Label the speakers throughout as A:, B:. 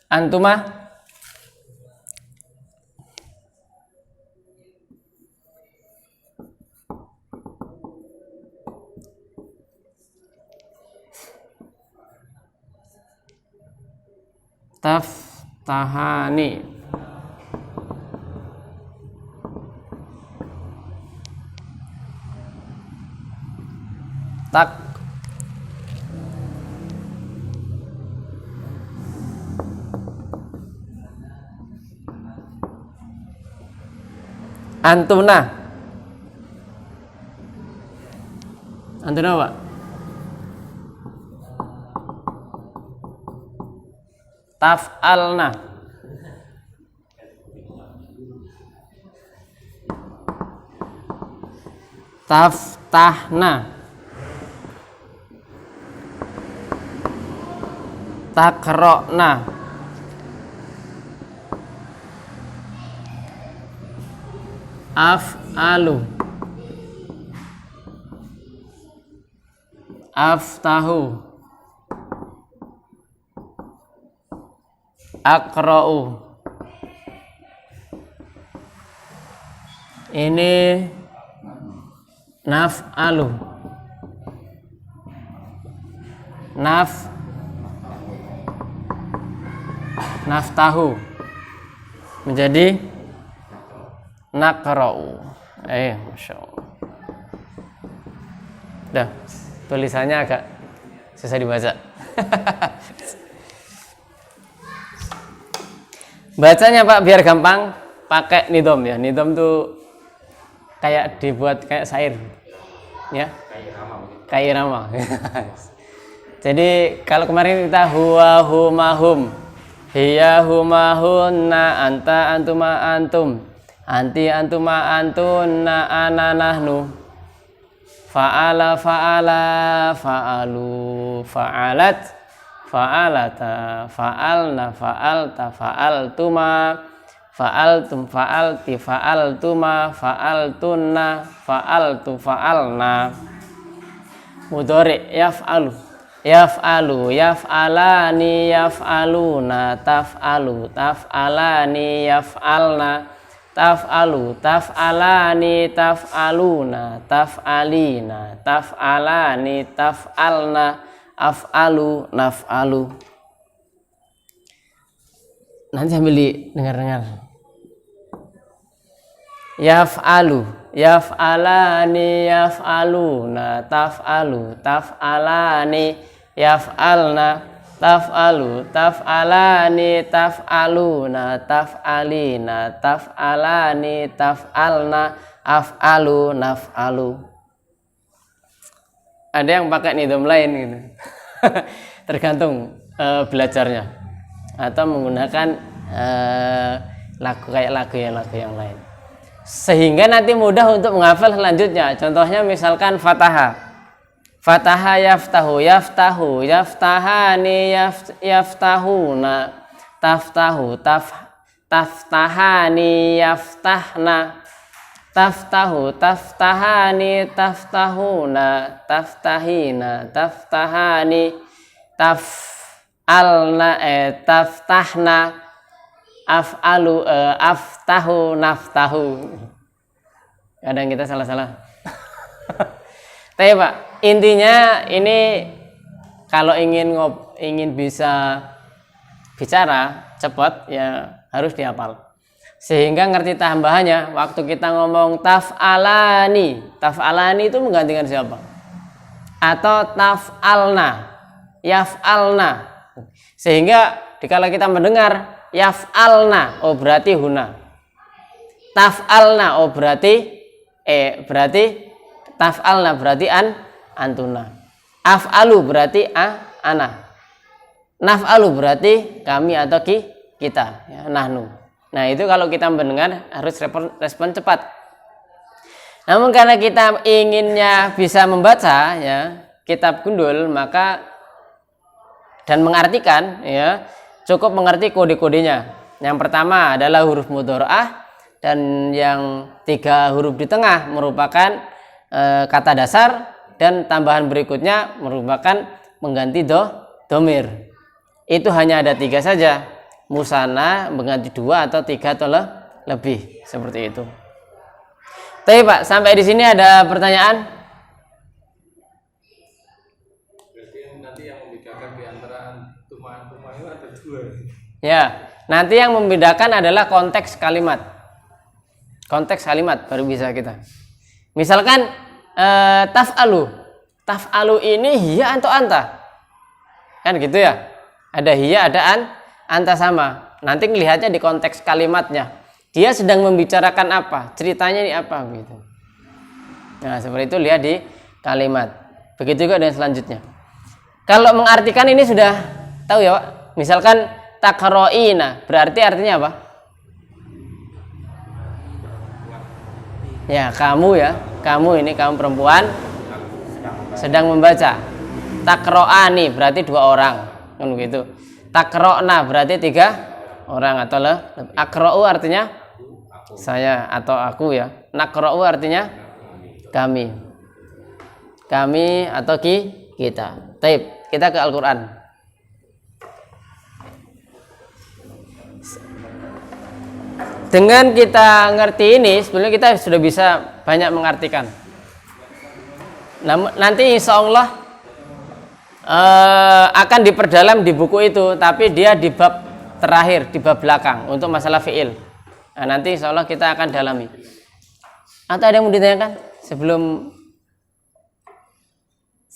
A: Antuma. Taftahani. Tak. Antuna. Antuna apa? Taf'alna. Taftahna. Takra'na. Af'alu. Aftahu. Aqra'u. Ini naf'alu. Naftahu menjadi naqra'u. Masya Allah. Dah, tulisannya agak susah dibaca. Bacanya Pak biar gampang pakai nidom ya. Nidom tuh kayak dibuat kayak syair ya. Kayak irama. Jadi kalau kemarin kita huwa huma hum, hiya huma hunna, anta antuma antum, anti antuma antunna, ana nahnu, fa'ala fa'ala fa'alu fa'alat fa'alata fa'alna fa'alta fa'altuma fa'altum fa'alti fa'altuma fa'altunna fa'altu fa'alna. Mudhari yaf'alu yaf'alu yaf'alani yaf'aluna taf'alu taf'alani yaf'alna taf'alu taf'alani taf'aluna taf'alina taf'alani taf'alna af'alu naf'alu. Nanti sambil dengar-dengar. Yaf'alu yaf'alani yaf'aluna taf'alu taf'alani yaf'alna taf'alu taf'alani taf'aluna taf'alina taf'alani taf'alna af'alu naf'alu. Ada yang pakai nidom lain gitu. Tergantung belajarnya atau menggunakan lagu yang lain sehingga nanti mudah untuk menghafal selanjutnya. Contohnya misalkan fataha yaftahu yaftahu yaftahani yaftahuna taftahu taftahani yaftahna taftahu taftahani taftahuna taftahina taftahani taf'alna taftahna af'alu aftahu naftahu. Kadang kita salah-salah. Tapi Pak, intinya ini kalau ingin bisa bicara cepat ya harus dihafal. Sehingga ngerti tambahannya. Waktu kita ngomong taf'alani itu menggantikan siapa? Atau taf'alna, yaf'alna. Sehingga dikala kita mendengar yaf'alna, oh berarti huna. Taf'alna, oh berarti taf'alna berarti antuna. Af'alu berarti ana. Naf'alu berarti kami atau kita, ya, nahnu. Nah itu kalau kita mendengar harus respon cepat. Namun karena kita inginnya bisa membaca ya kitab gundul maka dan mengartikan ya cukup mengerti kode-kodenya. Yang pertama adalah huruf mudhora'ah dan yang 3 huruf di tengah merupakan kata dasar dan tambahan berikutnya merupakan pengganti domir. Itu hanya ada 3 saja. musana mengganti 2 atau 3 atau lebih seperti itu. Tapi Pak, sampai di sini ada pertanyaan?
B: Berarti nanti yang membedakan di antara antuma itu ada 2.
A: Ya, nanti yang membedakan adalah konteks kalimat. Konteks kalimat baru bisa kita. Misalkan taf'alu. Taf'alu ini hiya atau anta? Kan gitu ya. Ada hiya, ada anta sama. Nanti melihatnya di konteks kalimatnya. Dia sedang membicarakan apa? Ceritanya ini apa gitu. Nah, seperti itu lihat di kalimat. Begitu juga dengan selanjutnya. Kalau mengartikan ini sudah tahu ya, Pak. Misalkan taqra'ina, berarti artinya apa? Ya, kamu ya. Kamu ini kaum perempuan sedang membaca. Taqra'ani berarti 2 orang. Kan begitu. Taqra'na berarti 3 orang atau akra'u artinya saya atau aku ya. Naqra'u artinya kami. Kami atau kita. Taib, kita ke Al-Qur'an. Dengan kita ngerti ini sebenarnya kita sudah bisa banyak mengartikan. Nanti insya Allah akan diperdalam di buku itu, tapi dia di bab terakhir, di bab belakang untuk masalah fi'il. Nah, nanti insya Allah kita akan dalami. Atau ada yang mau ditanyakan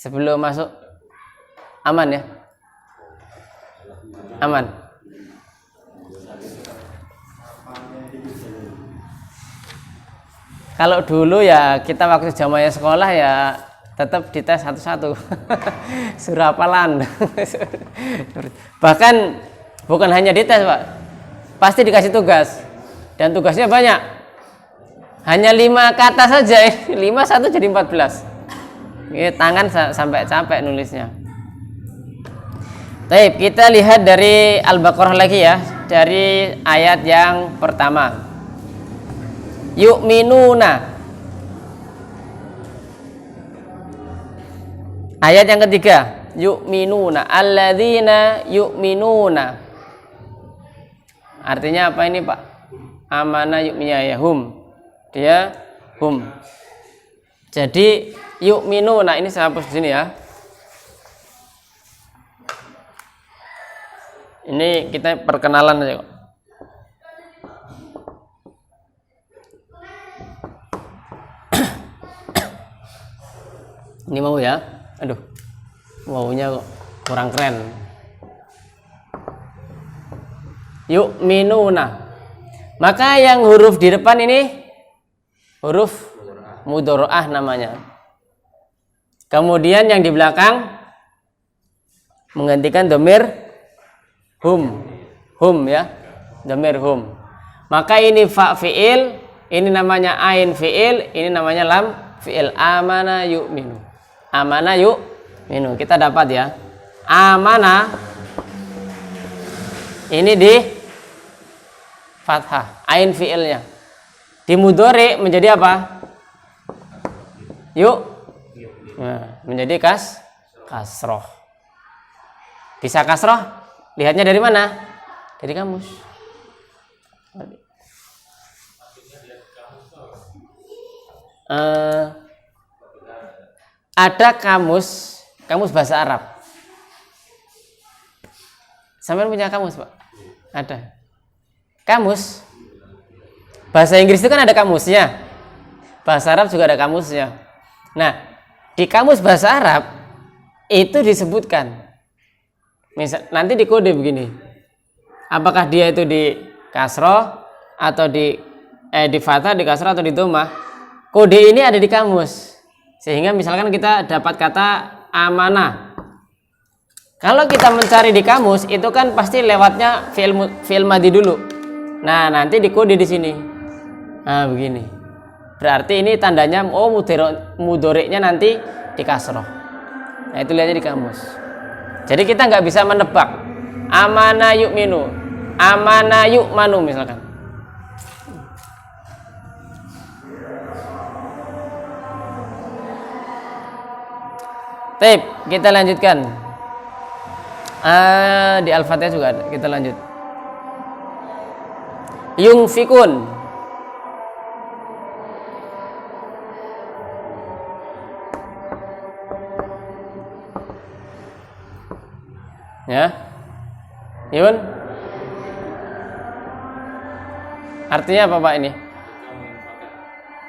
A: sebelum masuk? Aman ya? Aman. Kalau dulu ya kita waktu zamannya sekolah ya tetap dites satu-satu. Surah hafalan. Bahkan bukan hanya dites, Pak. Pasti dikasih tugas. Dan tugasnya banyak. Hanya 5 kata saja. 5 1 jadi 14. Ini tangan sampai capek nulisnya. Baik, kita lihat dari Al-Baqarah lagi ya, dari ayat yang pertama. Yu'minuna. Ayat yang ketiga, yu'minuna, alladzina yu'minuna. Artinya apa ini, Pak? Amana yu'minuna ya hum. Dia hum. Jadi yu'minuna ini saya hapus di sini ya. Ini kita perkenalan aja kok. Ini mau ya? Aduh, wawunya kok kurang keren. Yu'minuna. Maka yang huruf di depan ini huruf mudharaah namanya. Kemudian yang di belakang menggantikan dhamir hum ya, dhamir hum. Maka ini fa fi'il, ini namanya ain fi'il, ini namanya lam fi'il. Amana yu'minu. Amana yu'minu. Kita dapat ya. Amana ini di fathah, ain fi'ilnya. Di mudhari menjadi apa? Nah, menjadi kasroh. Bisa kasroh? Lihatnya dari mana? Dari kamus. Ada kamus bahasa Arab. Sampai punya kamus, Pak? Ada. Kamus bahasa Inggris itu kan ada kamusnya. Bahasa Arab juga ada kamusnya. Nah, di kamus bahasa Arab itu disebutkan. Misal nanti di kode begini. Apakah dia itu di kasroh atau di fathah, di kasroh atau di dhammah? Kode ini ada di kamus. Sehingga misalkan kita dapat kata amanah. Kalau kita mencari di kamus itu kan pasti lewatnya fi'il madhi dulu. Nah, nanti dikode di sini. Nah, begini. Berarti ini tandanya mudhari'nya nanti di kasroh. Nah, itu lihatnya di kamus. Jadi kita nggak bisa menebak amana yu'minu, amana yu'manu misalkan. Baik, kita lanjutkan. Di Al-Fatihah juga ada. Kita lanjut. Yungfikun. Ya. Yun. Artinya apa Pak ini?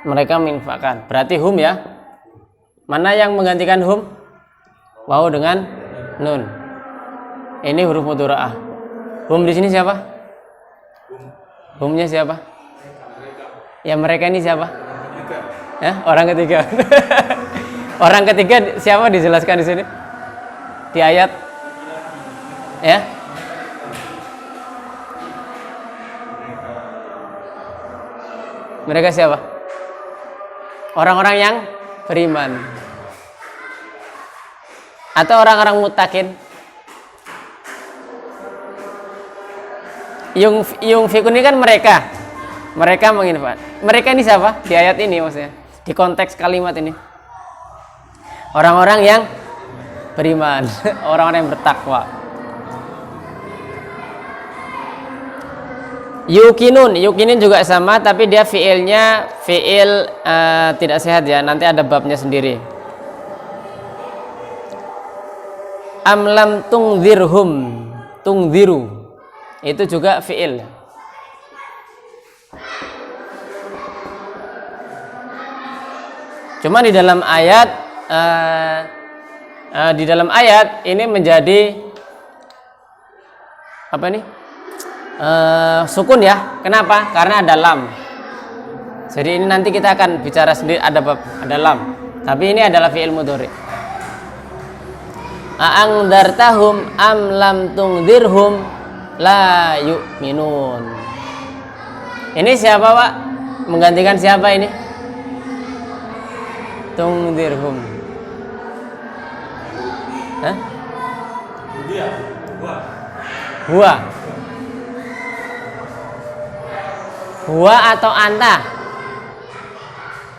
A: Mereka menginfakkan. Berarti hum ya. Mana yang menggantikan hum? Waw dengan nun. Ini huruf mudharaah. Hum di sini siapa? Humnya siapa? Ya mereka ini siapa? Ya, orang ketiga. Orang ketiga siapa dijelaskan di sini? Di ayat. Ya. Mereka siapa? Orang-orang yang beriman. Atau orang-orang muttaqin. Yung fikun ini kan mereka menginfak. Mereka ini siapa? Di ayat ini maksudnya. Di konteks kalimat ini. Orang-orang yang beriman, orang-orang yang bertakwa. Yukinin juga sama, tapi dia fiilnya fiil tidak sehat ya. Nanti ada babnya sendiri. Amlam tungziru itu juga fiil. Cuma di dalam ayat ini menjadi apa nih? Sukun ya. Kenapa? Karena ada lam. Jadi ini nanti kita akan bicara sendiri, ada lam. Tapi ini adalah fiil mudhari. A'angdartahum am lam tungdirhum la yu'minun. Ini siapa Pak? Menggantikan siapa ini? Tungdirhum. Hah? Dia. Huwa atau anta?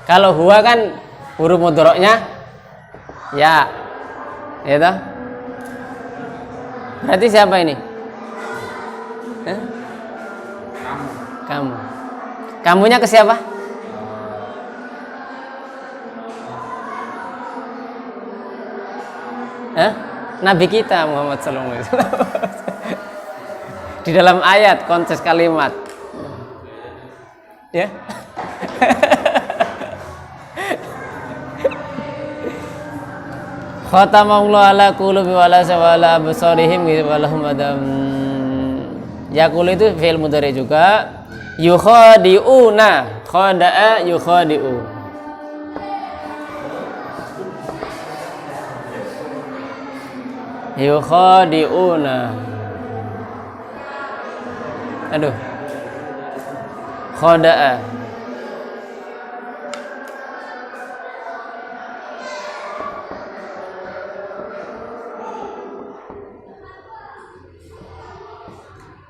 A: Kalau huwa kan huruf mudhari'nya ya. Ya toh? Berarti siapa ini? Hah? Kamu. Kamunya ke siapa? Hah? Nabi kita Muhammad sallallahu alaihi wasallam. Di dalam ayat konteks kalimat. Ya. Khatamallahu ala qulubi wa ala sawala absarihim wa lahum adam. Yaqulu itu fi'il mudhari juga. Yukhadi'una, khada'a yukhadi'u. Yukhadi'una. Aduh. Khada'a.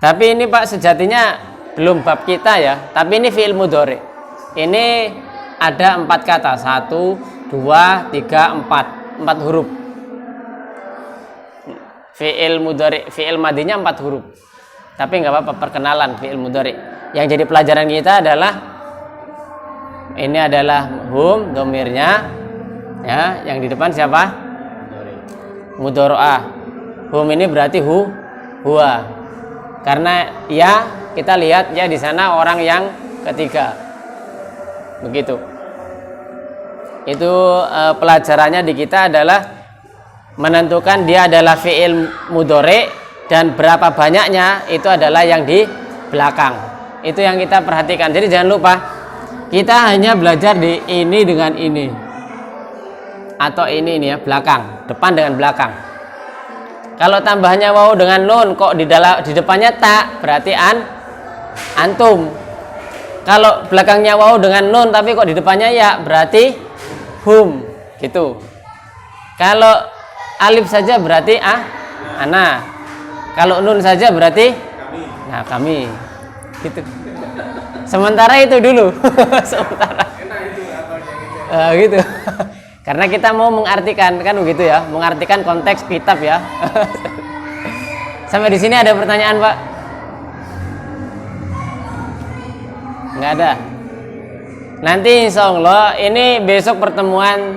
A: Tapi ini Pak sejatinya belum bab kita ya. Tapi ini fi'il mudhari. Ini ada 4 kata. 1, 2, 3, 4. 4 huruf. Fi'il mudhari, fi'il madinya 4 huruf. Tapi nggak apa-apa, perkenalan fi'il mudhari. Yang jadi pelajaran kita adalah ini adalah hum, domirnya. Ya, yang di depan siapa? Mudhari'ah. Hum ini berarti huwa. Karena ya kita lihat ya di sana orang yang ketiga. Begitu. Itu pelajarannya di kita adalah menentukan dia adalah fi'il mudhari dan berapa banyaknya itu adalah yang di belakang. Itu yang kita perhatikan. Jadi jangan lupa kita hanya belajar di ini dengan ini. Atau ini ya, belakang, depan dengan belakang. Kalau tambahnya waw dengan nun kok di depannya tak, berarti antum. Kalau belakangnya waw dengan nun tapi kok di depannya ya, berarti hum, gitu. Kalau alif saja berarti ana. Kalau nun saja berarti kami. Gitu. Sementara itu dulu. Sementara. Gitu. Karena kita mau mengartikan kan begitu ya, mengartikan konteks kitab ya. Sampai di sini ada pertanyaan Pak? Nggak ada. Nanti insya Allah ini besok pertemuan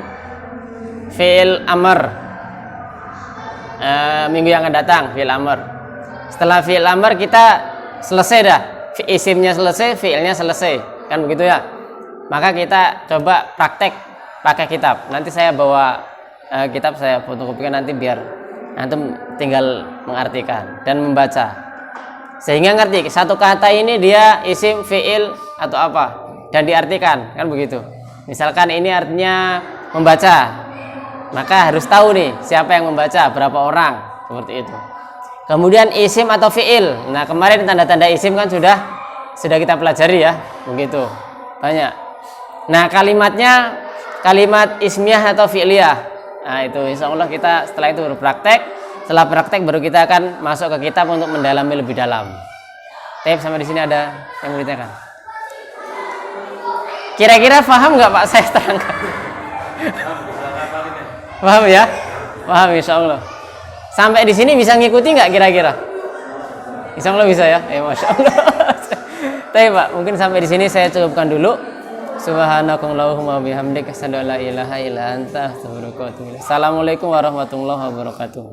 A: fi'il amr. Minggu yang akan datang fi'il amr. Setelah fi'il amr kita selesai dah. Isimnya selesai, fi'ilnya selesai. Kan begitu ya. Maka kita coba praktek pakai kitab. Nanti saya bawa kitab, saya fotokopikan nanti biar antum tinggal mengartikan dan membaca. Sehingga ngerti satu kata ini dia isim, fi'il atau apa dan diartikan, kan begitu. Misalkan ini artinya membaca, maka harus tahu nih siapa yang membaca, berapa orang, seperti itu. Kemudian isim atau fi'il. Nah, kemarin tanda-tanda isim kan sudah kita pelajari ya, begitu. Banyak. Nah, kalimatnya kalimat ismiyah atau fi'liyah. Nah, itu insya Allah kita setelah itu berpraktek. Setelah praktek baru kita akan masuk ke kitab untuk mendalami lebih dalam. Tapi sampai di sini ada yang mau ditanyakan? Kira-kira paham nggak Pak saya terangkan? Paham ya? Paham insya Allah. Sampai di sini bisa ngikuti nggak kira-kira? Insya Allah bisa ya? Masya Allah. Tapi Pak, mungkin sampai di sini saya cukupkan dulu. Subhanakallahumma bihamdika asyhadu an la ilaha illa anta astaghfiruka wa atubu ilaik. Assalamualaikum warahmatullahi wabarakatuh.